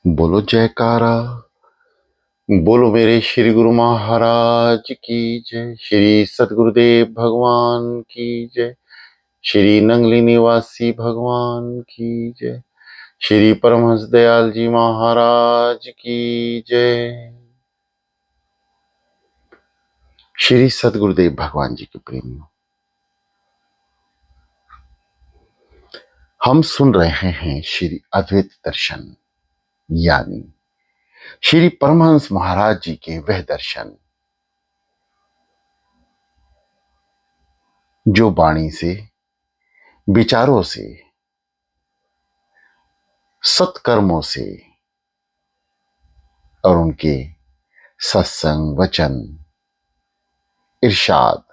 बोलो जयकारा। बोलो मेरे श्री गुरु महाराज की जय। श्री सतगुरुदेव भगवान की जय। श्री नंगली निवासी भगवान की जय। श्री परमहंस दयाल जी महाराज की जय। श्री सतगुरुदेव भगवान जी के प्रेमियों, हम सुन रहे हैं श्री अद्वैत दर्शन, यानी श्री परमहंस महाराज जी के वह दर्शन जो वाणी से, विचारों से, सत्कर्मों से और उनके सत्संग, वचन, इरशाद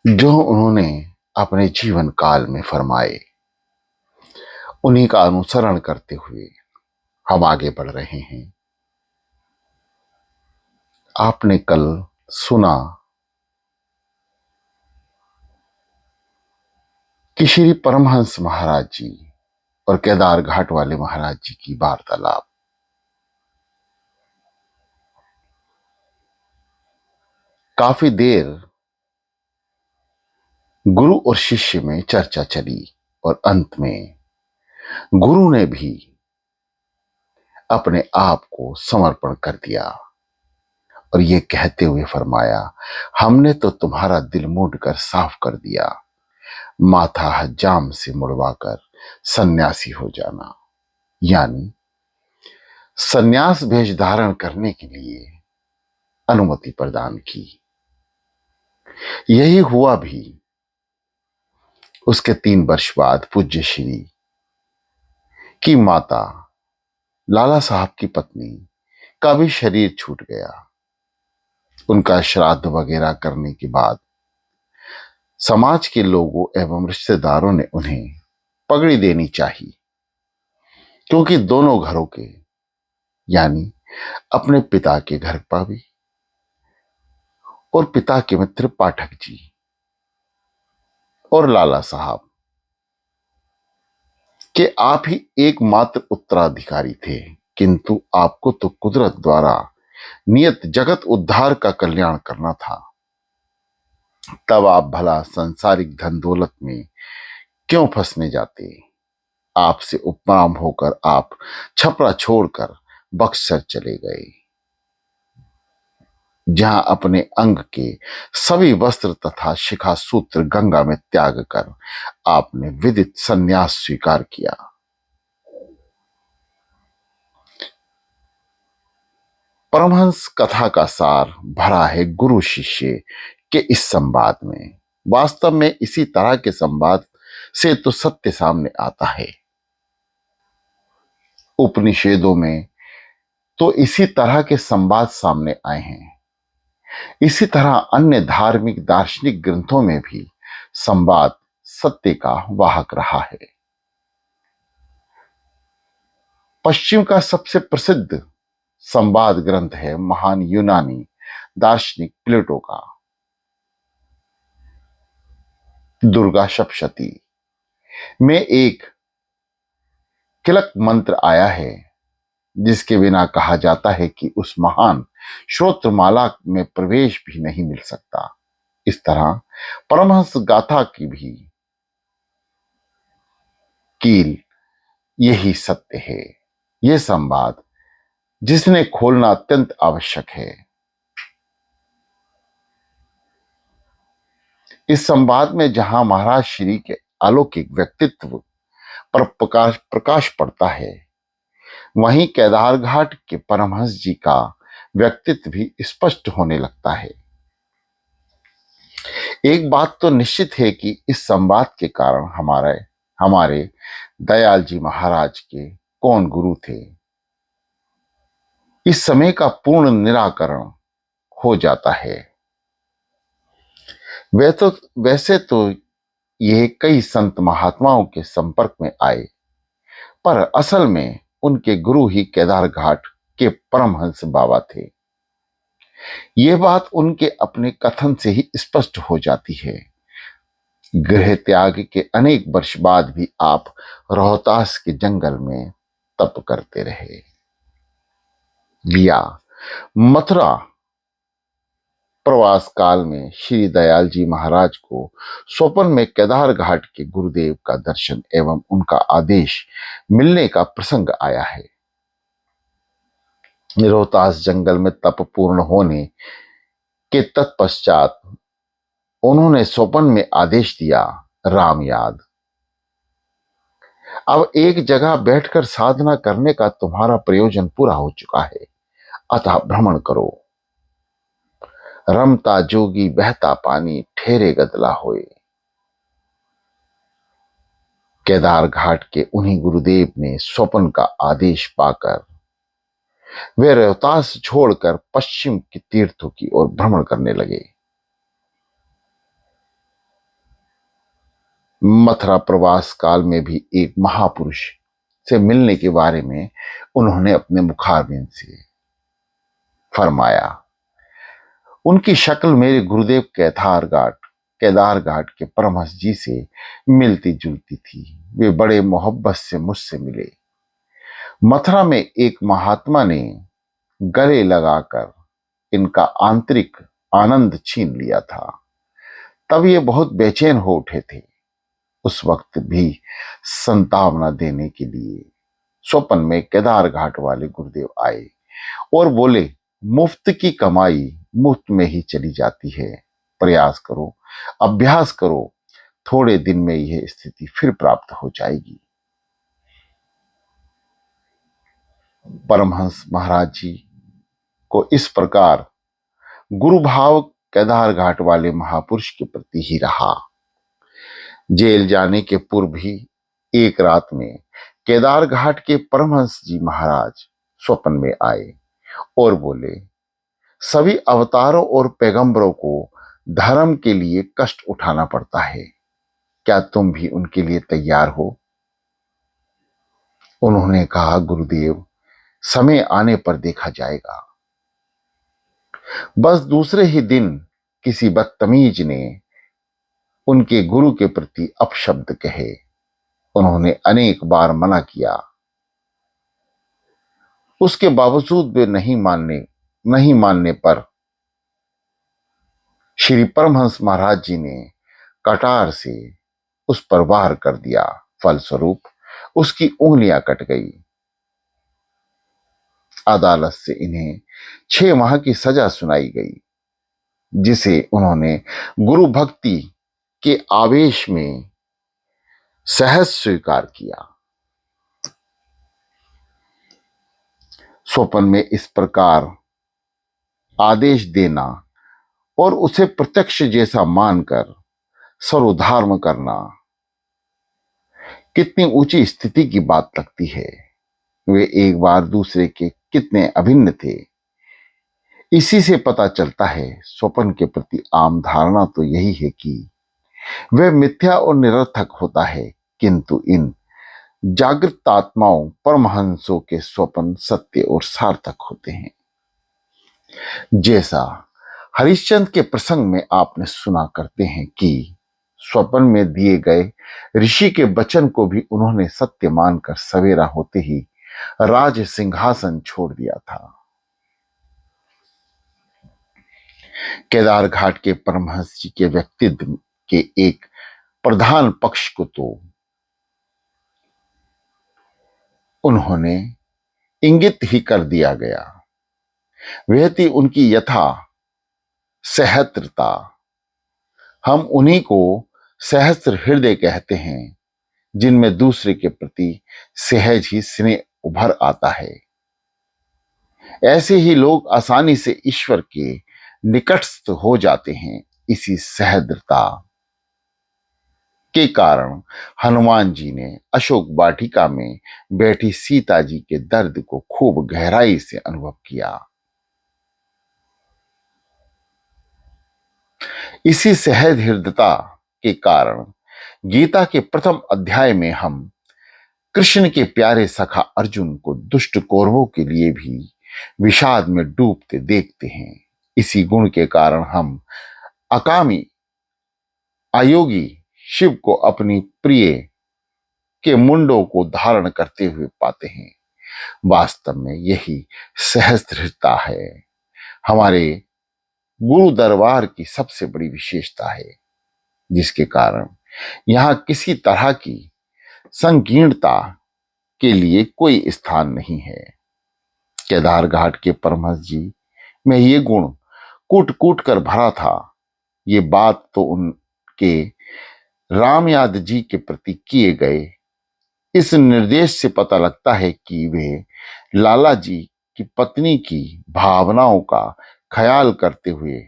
जो उन्होंने अपने जीवन काल में फरमाए, उन्हीं का अनुसरण करते हुए हम आगे बढ़ रहे हैं। आपने कल सुना कि श्री परमहंस महाराज जी और केदार घाट वाले महाराज जी की वार्तालाप। काफी देर गुरु और शिष्य में चर्चा चली और अंत में गुरु ने भी अपने आप को समर्पण कर दिया और ये कहते हुए फरमाया, हमने तो तुम्हारा दिल मूंड कर साफ कर दिया, माथा हजाम से मुड़वाकर सन्यासी हो जाना। यानी सन्यास भेष धारण करने के लिए अनुमति प्रदान की। यही हुआ भी। उसके 3 वर्ष बाद पूज्य श्री की माता लाला साहब की पत्नी का भी शरीर छूट गया। उनका श्राद्ध वगैरह करने के बाद समाज के लोगों एवं रिश्तेदारों ने उन्हें पगड़ी देनी चाहिए, क्योंकि दोनों घरों के, यानी अपने पिता के घर पर भी और पिता के मित्र पाठक जी और लाला साहब के आप ही एकमात्र उत्तराधिकारी थे, किंतु आपको तो कुदरत द्वारा नियत जगत उद्धार का कल्याण करना था। तब आप भला सांसारिक धन दौलत में क्यों फंसने जाते? आपसे उपराम होकर आप छपरा छोड़कर बक्सर चले गए, जहां अपने अंग के सभी वस्त्र तथा शिखा सूत्र गंगा में त्याग कर आपने विदित संन्यास स्वीकार किया। परमहंस कथा का सार भरा है गुरु शिष्य के इस संवाद में। वास्तव में इसी तरह के संवाद से तो सत्य सामने आता है। उपनिषदों में तो इसी तरह के संवाद सामने आए हैं। इसी तरह अन्य धार्मिक दार्शनिक ग्रंथों में भी संवाद सत्य का वाहक रहा है। पश्चिम का सबसे प्रसिद्ध संवाद ग्रंथ है महान यूनानी दार्शनिक प्लेटो का दुर्गा सप्तशती में एक किलक मंत्र आया है, जिसके बिना कहा जाता है कि उस महान श्रोत्रमाला में प्रवेश भी नहीं मिल सकता। इस तरह परमहंस गाथा की भी कील यही सत्य है। यह संवाद जिसने खोलना अत्यंत आवश्यक है। इस संवाद में जहां महाराज श्री के अलौकिक व्यक्तित्व पर प्रकाश पड़ता है, वहीं केदार घाट के परमहंस जी का व्यक्तित्व भी स्पष्ट होने लगता है। एक बात तो निश्चित है कि इस संवाद के कारण हमारे दयाल जी महाराज के कौन गुरु थे, इस समय का पूर्ण निराकरण हो जाता है। वैसे तो यह कई संत महात्माओं के संपर्क में आए, पर असल में उनके गुरु ही केदार घाट के परमहंस बाबा थे। यह बात उनके अपने कथन से ही स्पष्ट हो जाती है। गृह त्याग के अनेक वर्ष बाद भी आप रोहतास के जंगल में तप करते रहे। लिया मथुरा प्रवास काल में श्री दयाल जी महाराज को स्वप्न में केदार घाट के गुरुदेव का दर्शन एवं उनका आदेश मिलने का प्रसंग आया है। रोहतास जंगल में तप पूर्ण होने के तत्पश्चात उन्होंने स्वप्न में आदेश दिया, राम याद, अब एक जगह बैठकर साधना करने का तुम्हारा प्रयोजन पूरा हो चुका है, अतः भ्रमण करो। रमता जोगी बहता पानी ठहरे गदला होए। केदार घाट के उन्हीं गुरुदेव ने स्वप्न का आदेश पाकर वे रोहतास छोड़कर पश्चिम के तीर्थों की ओर भ्रमण करने लगे। मथुरा प्रवास काल में भी एक महापुरुष से मिलने के बारे में उन्होंने अपने मुखारबिंद से फरमाया। उनकी शक्ल मेरे गुरुदेव केदार घाट के परमहंस जी से मिलती जुलती थी। वे बड़े मोहब्बत से मुझसे मिले। मथुरा में एक महात्मा ने गले लगाकर इनका आंतरिक आनंद छीन लिया था। तब ये बहुत बेचैन हो उठे थे। उस वक्त भी संतावना देने के लिए स्वप्न में केदार घाट वाले गुरुदेव आए और बोले, मुफ्त की कमाई मुफ्त में ही चली जाती है, प्रयास करो, अभ्यास करो, थोड़े दिन में यह स्थिति फिर प्राप्त हो जाएगी। परमहंस महाराज जी को इस प्रकार गुरु भाव केदार घाट वाले महापुरुष के प्रति ही रहा। जेल जाने के पूर्व भी एक रात में केदार घाट के परमहंस जी महाराज स्वप्न में आए और बोले, सभी अवतारों और पैगंबरों को धर्म के लिए कष्ट उठाना पड़ता है, क्या तुम भी उनके लिए तैयार हो? उन्होंने कहा, गुरुदेव, समय आने पर देखा जाएगा। बस दूसरे ही दिन किसी बदतमीज ने उनके गुरु के प्रति अपशब्द कहे। उन्होंने अनेक बार मना किया, उसके बावजूद वे नहीं मानने पर श्री परमहंस महाराज जी ने कटार से उस पर वार कर दिया। फलस्वरूप उसकी उंगलियां कट गई। अदालत से इन्हें 6 माह की सजा सुनाई गई, जिसे उन्होंने गुरु भक्ति के आवेश में सहज स्वीकार किया। स्वप्न में इस प्रकार आदेश देना और उसे प्रत्यक्ष जैसा मानकर सर्वधर्म करना कितनी ऊंची स्थिति की बात लगती है। वे एक बार दूसरे के कितने अभिन्न थे। इसी से पता चलता है स्वप्न के प्रति आम धारणा तो यही है कि वह मिथ्या और निरर्थक होता है, किंतु इन जागृत आत्माओं परमहंसों के स्वप्न सत्य और सार्थक होते हैं। जैसा हरिश्चंद्र के प्रसंग में आपने सुना करते हैं कि स्वप्न में दिए गए ऋषि के वचन को भी उन्होंने सत्य मानकर सवेरा होते ही राज सिंहासन छोड़ दिया था। केदार घाट के परमहंस जी के व्यक्तित्व के एक प्रधान पक्ष को तो उन्होंने इंगित ही कर दिया गया। वह थी उनकी यथा सहस्त्रता। हम उन्हीं को सहस्त्र हृदय कहते हैं, जिनमें दूसरे के प्रति सहज ही स्नेह उभर आता है। ऐसे ही लोग आसानी से ईश्वर के निकटस्थ हो जाते हैं। इसी सहृदयता के कारण हनुमान जी ने अशोक वाटिका में बैठी सीता जी के दर्द को खूब गहराई से अनुभव किया। इसी सहज हृदयता के कारण गीता के प्रथम अध्याय में हम कृष्ण के प्यारे सखा अर्जुन को दुष्ट कौरवों के लिए भी विषाद में डूबते देखते हैं। इसी गुण के कारण हम अकामी अयोगी शिव को अपनी प्रिय के मुंडों को धारण करते हुए पाते हैं। वास्तव में यही सहस्त्रता है, हमारे गुरु दरबार की सबसे बड़ी विशेषता है, जिसके कारण यहाँ किसी तरह की संकीर्णता के लिए कोई स्थान नहीं है। केदार घाट के परमहंस जी में ये गुण कूट कूट कर भरा था। ये बात तो उनके रामयाद जी के प्रति किए गए इस निर्देश से पता लगता है कि वे लाला जी की पत्नी की भावनाओं का ख्याल करते हुए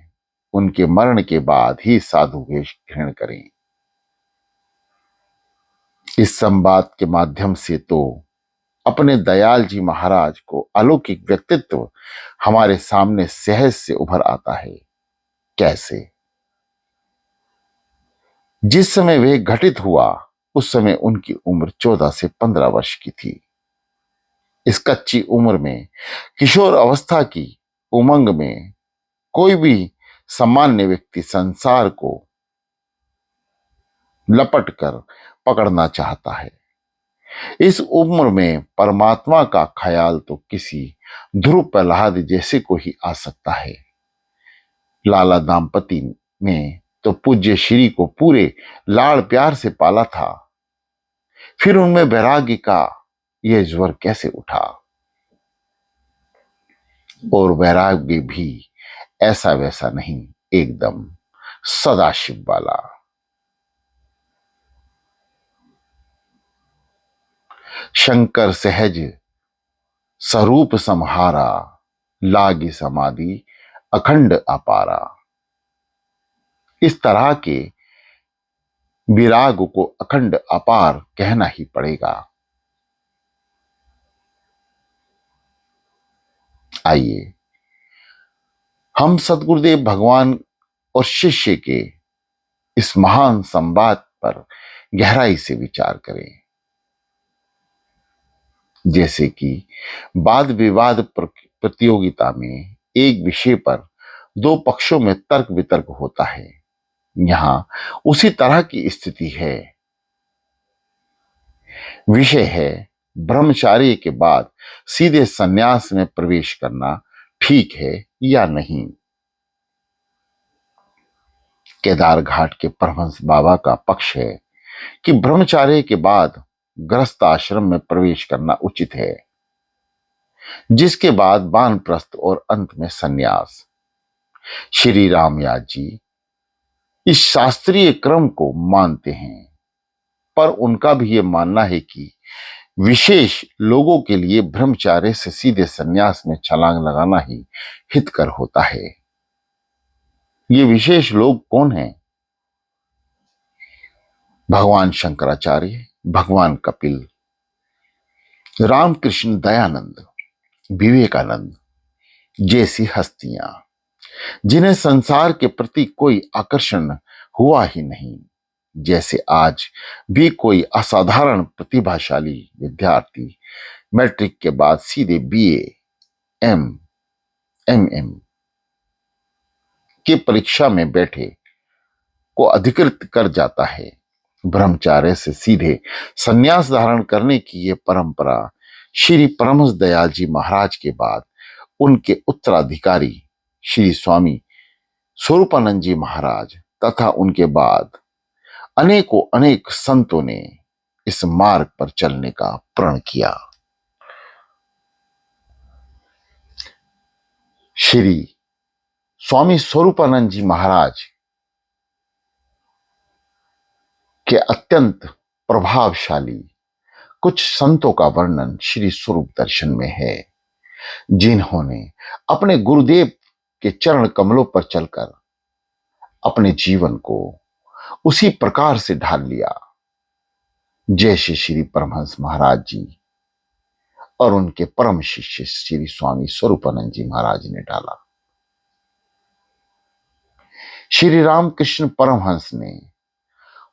उनके मरण के बाद ही साधु वेश ग्रहण करें। इस संवाद के माध्यम से तो अपने दयाल जी महाराज को अलौकिक व्यक्तित्व हमारे सामने सहज से उभर आता है। कैसे? जिस समय वह घटित हुआ उस समय उनकी उम्र 14 से 15 वर्ष की थी। इस कच्ची उम्र में किशोर अवस्था की उमंग में कोई भी सामान्य व्यक्ति संसार को लपट कर पकड़ना चाहता है। इस उम्र में परमात्मा का ख्याल तो किसी ध्रुव प्रहलाद जैसे को ही आ सकता है। लाला दाम्पति ने तो पूज्य श्री को पूरे लाड़ प्यार से पाला था, फिर उनमें वैराग्य का यह ज्वर कैसे उठा? और वैराग्य भी ऐसा वैसा नहीं, एकदम सदाशिव वाला। शंकर सहज स्वरूप समहारा, लागी समाधि अखंड अपारा। इस तरह के विराग को अखंड अपार कहना ही पड़ेगा। आइए हम सदगुरुदेव भगवान और शिष्य के इस महान संवाद पर गहराई से विचार करें। जैसे कि वाद विवाद प्रतियोगिता में एक विषय पर दो पक्षों में तर्क वितर्क होता है, यहां उसी तरह की स्थिति है। विषय है ब्रह्मचार्य के बाद सीधे संन्यास में प्रवेश करना ठीक है या नहीं। केदार घाट के परमहंस बाबा का पक्ष है कि ब्रह्मचार्य के बाद गृहस्थ आश्रम में प्रवेश करना उचित है, जिसके बाद वानप्रस्थ और अंत में संन्यास। श्री रामयाद जी इस शास्त्रीय क्रम को मानते हैं, पर उनका भी यह मानना है कि विशेष लोगों के लिए ब्रह्मचार्य से सीधे संन्यास में छलांग लगाना ही हितकर होता है। ये विशेष लोग कौन हैं? भगवान शंकराचार्य, भगवान कपिल, रामकृष्ण दयानंद, विवेकानंद जैसी हस्तियां, जिन्हें संसार के प्रति कोई आकर्षण हुआ ही नहीं। जैसे आज भी कोई असाधारण प्रतिभाशाली विद्यार्थी मैट्रिक के बाद सीधे बीए, एमएम के परीक्षा में बैठे को अधिकृत कर जाता है। ब्रह्मचार्य से सीधे संन्यास धारण करने की यह परंपरा श्री परमहंस दयाल जी महाराज के बाद उनके उत्तराधिकारी श्री स्वामी स्वरूपानंद जी महाराज तथा उनके बाद अनेकों अनेक संतों ने इस मार्ग पर चलने का प्रण किया। श्री स्वामी स्वरूपानंद जी महाराज के अत्यंत प्रभावशाली कुछ संतों का वर्णन श्री स्वरूप दर्शन में है, जिन्होंने अपने गुरुदेव के चरण कमलों पर चलकर अपने जीवन को उसी प्रकार से ढाल लिया जैसे श्री परमहंस महाराज जी और उनके परम शिष्य श्री स्वामी स्वरूपानंद जी महाराज ने डाला। श्री रामकृष्ण परमहंस ने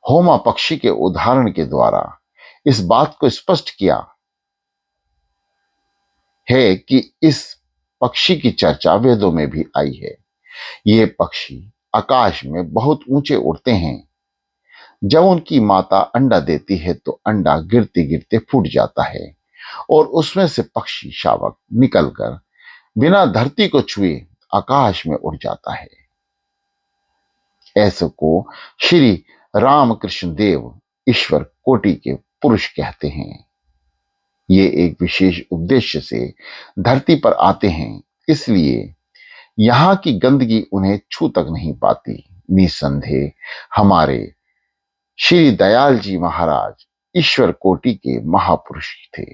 होमा पक्षी के उदाहरण के द्वारा इस बात को स्पष्ट किया है कि इस पक्षी की चर्चा वेदों में भी आई है। ये पक्षी आकाश में बहुत ऊंचे उड़ते हैं। जब उनकी माता अंडा देती है तो अंडा गिरते गिरते फूट जाता है और उसमें से पक्षी शावक निकलकर बिना धरती को छुए आकाश में उड़ जाता है। ऐसे को श्री रामकृष्ण देव ईश्वर कोटि के पुरुष कहते हैं। ये एक विशेष उद्देश्य से धरती पर आते हैं, इसलिए यहां की गंदगी उन्हें छू तक नहीं पाती। निसंदेह हमारे श्री दयाल जी महाराज ईश्वर कोटि के महापुरुष थे,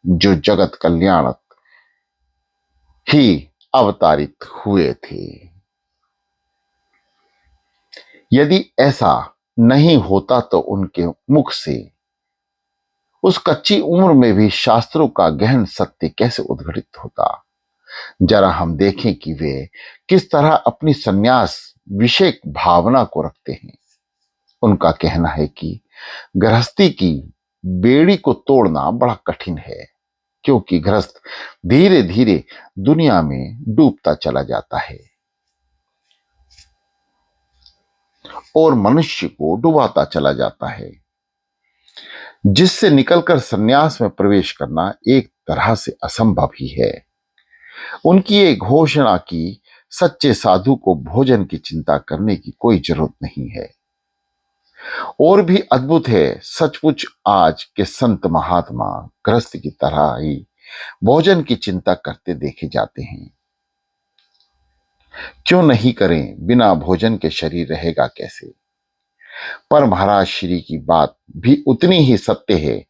जो जगत कल्याणक ही अवतारित हुए थे। यदि ऐसा नहीं होता तो उनके मुख से उस कच्ची उम्र में भी शास्त्रों का गहन सत्य कैसे उद्घटित होता। जरा हम देखें कि वे किस तरह अपनी संन्यास विषयक भावना को रखते हैं। उनका कहना है कि गृहस्थी की बेड़ी को तोड़ना बड़ा कठिन है, क्योंकि गृहस्थ धीरे धीरे दुनिया में डूबता चला जाता है और मनुष्य को डुबाता चला जाता है, जिससे निकलकर संन्यास में प्रवेश करना एक तरह से असंभव ही है। उनकी एक घोषणा की सच्चे साधु को भोजन की चिंता करने की कोई जरूरत नहीं है। और भी अद्भुत है, सचमुच आज के संत महात्मा गृहस्थ की तरह ही भोजन की चिंता करते देखे जाते हैं। क्यों नहीं करें, बिना भोजन के शरीर रहेगा कैसे। पर महाराज श्री की बात भी उतनी ही सत्य है,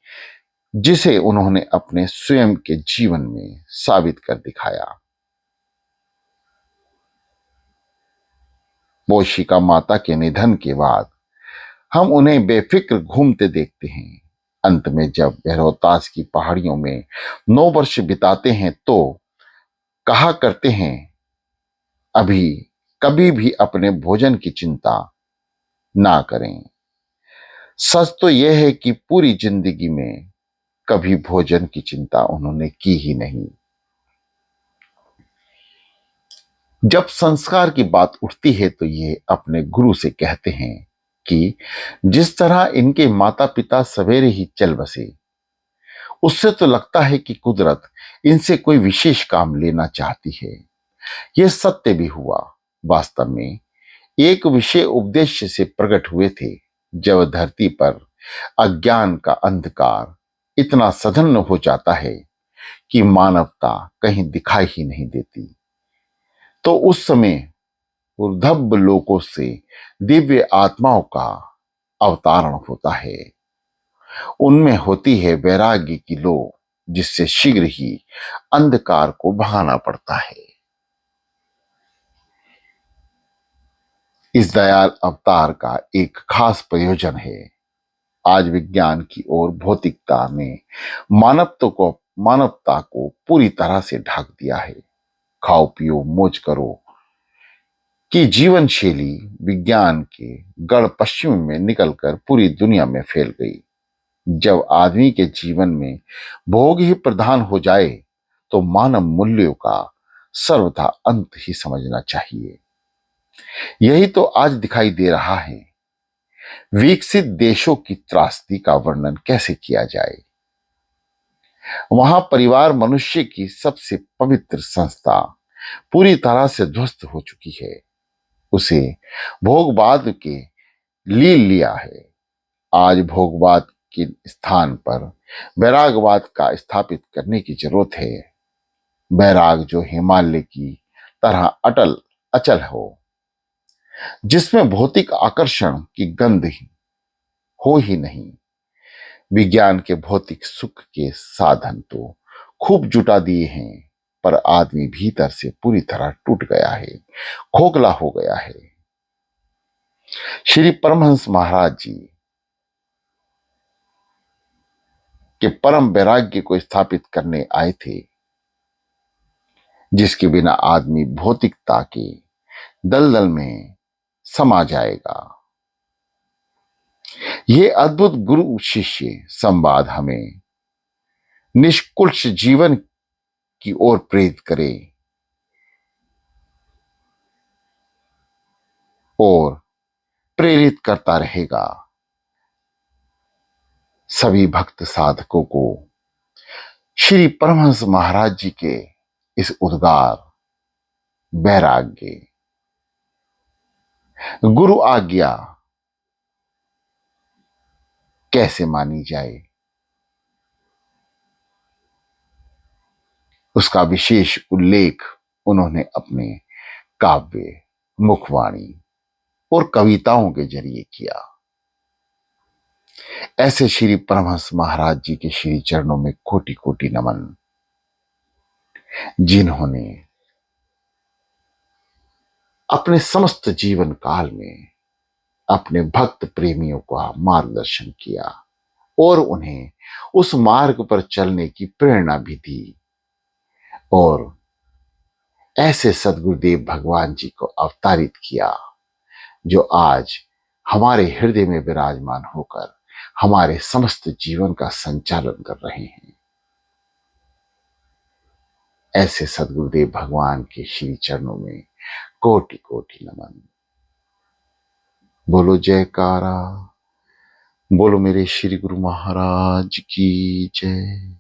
जिसे उन्होंने अपने स्वयं के जीवन में साबित कर दिखाया। पोशिका माता के निधन के बाद हम उन्हें बेफिक्र घूमते देखते हैं। अंत में जब वे रोहतास की पहाड़ियों में 9 वर्ष बिताते हैं तो कहा करते हैं, अभी कभी भी अपने भोजन की चिंता ना करें। सच तो यह है कि पूरी जिंदगी में कभी भोजन की चिंता उन्होंने की ही नहीं। जब संस्कार की बात उठती है तो ये अपने गुरु से कहते हैं कि जिस तरह इनके माता पिता सवेरे ही चल बसे, उससे तो लगता है कि कुदरत इनसे कोई विशेष काम लेना चाहती है। यह सत्य भी हुआ। वास्तव में एक विशेष उद्देश्य से प्रकट हुए थे। जब धरती पर अज्ञान का अंधकार इतना सघन हो जाता है कि मानवता कहीं दिखाई ही नहीं देती, तो उस समय ऊर्ध्व लोकों से दिव्य आत्माओं का अवतारण होता है। उनमें होती है वैराग्य की लो, जिससे शीघ्र ही अंधकार को भगाना पड़ता है। इस दयाल अवतार का एक खास प्रयोजन है। आज विज्ञान की ओर भौतिकता ने मानवता को पूरी तरह से ढक दिया है। खाओ पियो मौज करो कि जीवन शैली विज्ञान के गढ़ पश्चिम में निकलकर पूरी दुनिया में फैल गई। जब आदमी के जीवन में भोग ही प्रधान हो जाए तो मानव मूल्यों का सर्वथा अंत ही समझना चाहिए। यही तो आज दिखाई दे रहा है। विकसित देशों की त्रासदी का वर्णन कैसे किया जाए। वहां परिवार मनुष्य की सबसे पवित्र संस्था पूरी तरह से ध्वस्त हो चुकी है। उसे भोगवाद के ली लिया है। आज भोगवाद के स्थान पर वैरागवाद का स्थापित करने की जरूरत है। वैराग जो हिमालय की तरह अटल अचल हो, जिसमें भौतिक आकर्षण की गंध हो ही नहीं। विज्ञान के भौतिक सुख के साधन तो खूब जुटा दिए हैं, पर आदमी भीतर से पूरी तरह टूट गया है, खोखला हो गया है। श्री परमहंस महाराज जी के परम वैराग्य को स्थापित करने आए थे, जिसके बिना आदमी भौतिकता के दलदल में समा जाएगा। ये अद्भुत गुरु शिष्य संवाद हमें निष्कुल्ष जीवन की ओर प्रेरित करे और प्रेरित करता रहेगा। सभी भक्त साधकों को श्री परमहंस महाराज जी के इस उद्गार, वैराग्य, गुरु आज्ञा कैसे मानी जाए, उसका विशेष उल्लेख उन्होंने अपने काव्य, मुखवाणी और कविताओं के जरिए किया। ऐसे श्री परमहंस महाराज जी के श्री चरणों में कोटि कोटि नमन, जिन्होंने अपने समस्त जीवन काल में अपने भक्त प्रेमियों का मार्गदर्शन किया और उन्हें उस मार्ग पर चलने की प्रेरणा भी दी। और ऐसे सदगुरुदेव भगवान जी को अवतारित किया, जो आज हमारे हृदय में विराजमान होकर हमारे समस्त जीवन का संचालन कर रहे हैं। ऐसे सदगुरुदेव भगवान के श्री चरणों में कोटि कोटि नमन। बोलो जयकारा, बोलो मेरे श्री गुरु महाराज की जय।